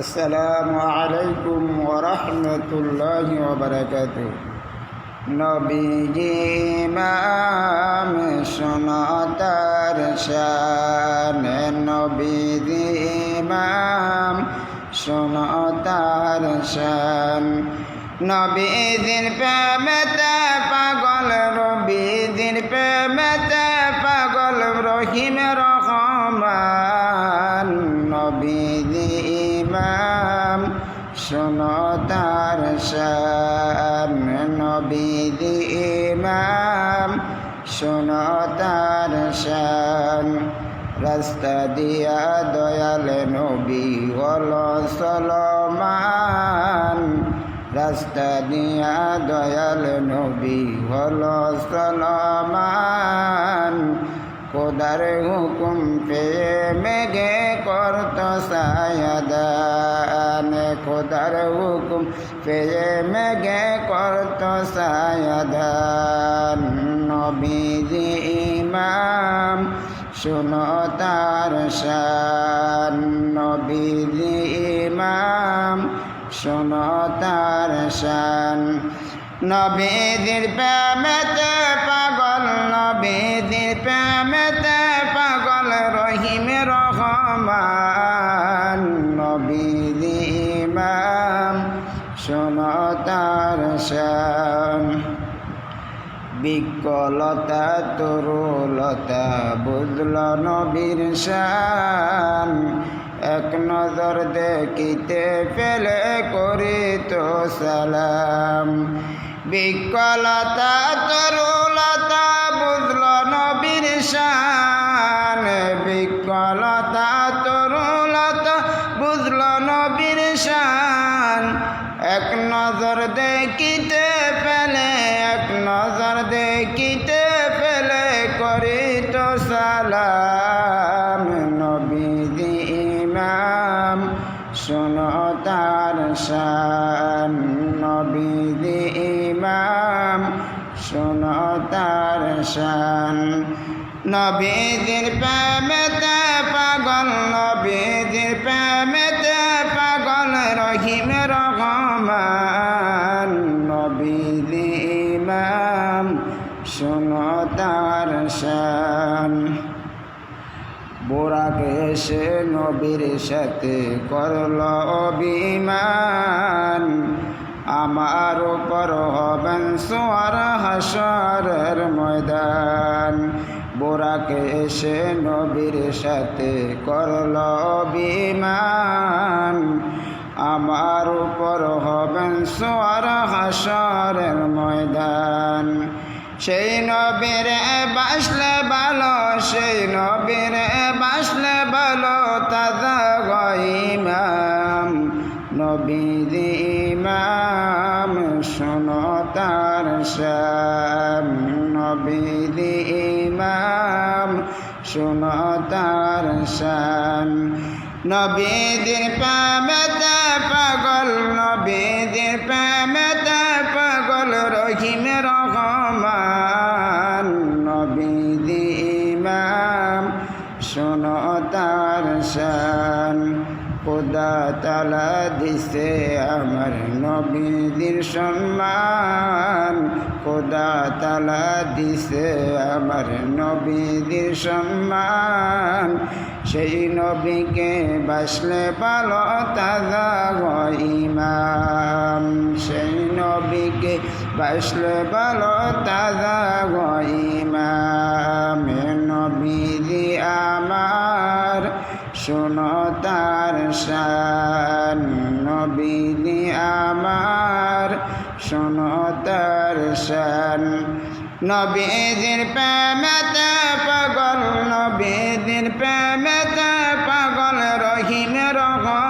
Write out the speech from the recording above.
আসসালামু আলাইকুম ওয়া রাহমাতুল্লাহি ওয়া বারাকাতুহু। নবীজি ইমাম সুন্নাতার শান, নবীজি ইমাম সুন্নাতার শান। নবীজির প্রেমেতে পাগল, নবীজির প্রেমেতে পাগল রহিম রহমান। নবীজি ইমাম সুন্নাতার শান, নবীজি ইমাম সুন্নাতার শান। রাস্তা দিয়া দয়াল নবী হলো চলমান, রাস্তা দিয়া দয়াল নবী হলো চলমান। খোদার হুকুম পেয়ে মেঘে করত সায়াদান, খোদার হুকুম পেয়ে মেঘে করত সায়াদান। নবীজি ইমাম সুন্নাতার শান, নবীজি ইমাম সুন্নাতার শান। নবীজির প্রেমেতে পাগল, নবীজির প্রেমেতে পাগল রহিম রহমান। নবীজি ইমাম সুন্নাতার শান। বিকলতা তরুলতা বুঝল নবীর শান, এক নজর দেখিতে পেলে করিত সালাম। বিকলতা তরুলতা বুঝল নবীর শান, বিকলতা তরুলতা বুঝল নবীর শান। এক নজর দেখিতে পেলে, এক নজর দেখিতে পেলে করিত সালাম। নবীজি ইমাম সুন্নাতার শান, নবীজি ইমাম সুন্নাতার শান। নবীজির প্রেমেতে পাগল, নবীজির প্রেমেতে পাগল রহিম রহমান। নবীজি ইমাম সুন্নাতার শান। বুরাক এসে নবীর সাথে করল অভিমান, আমার উপর হবেন সোয়ার হাসরের ময়দান। বুরাক এসে নবীর সাথে করল অভিমান, আমার উপর হবেন সোয়ার হাসরের ময়দান। সেই নবীরে বাসলে ভালো, সেই নবীরে বাসলে ভালো তাজা ইমাম। নবীজি ইমাম সুন্নাতার শান, নবীজি ইমাম সুন্নাতার শান। নবীজির প্রেমেতে পাগল, নবীজির প্রেমেতে পাগল রহিম রহমান। নবীজি ইমাম সুন্নাতার শান। খোদা তাআলা দিছে আমার নবীজির সম্মান, খোদা তাআলা দিছে আমার নবীজির সম্মান। সেই নবীকে বাসলে ভালো তাজা ইমাম, সেই নবীকে বাসলে ভালো তাজা ইমাম। নবীজি আমার সুন্নাতার শান, নবীজি আমার সুন্নাতার শান। নবীজির প্রেমেতে পাগল, নবীজির প্রেমেতে পাগল রহিম রহমান।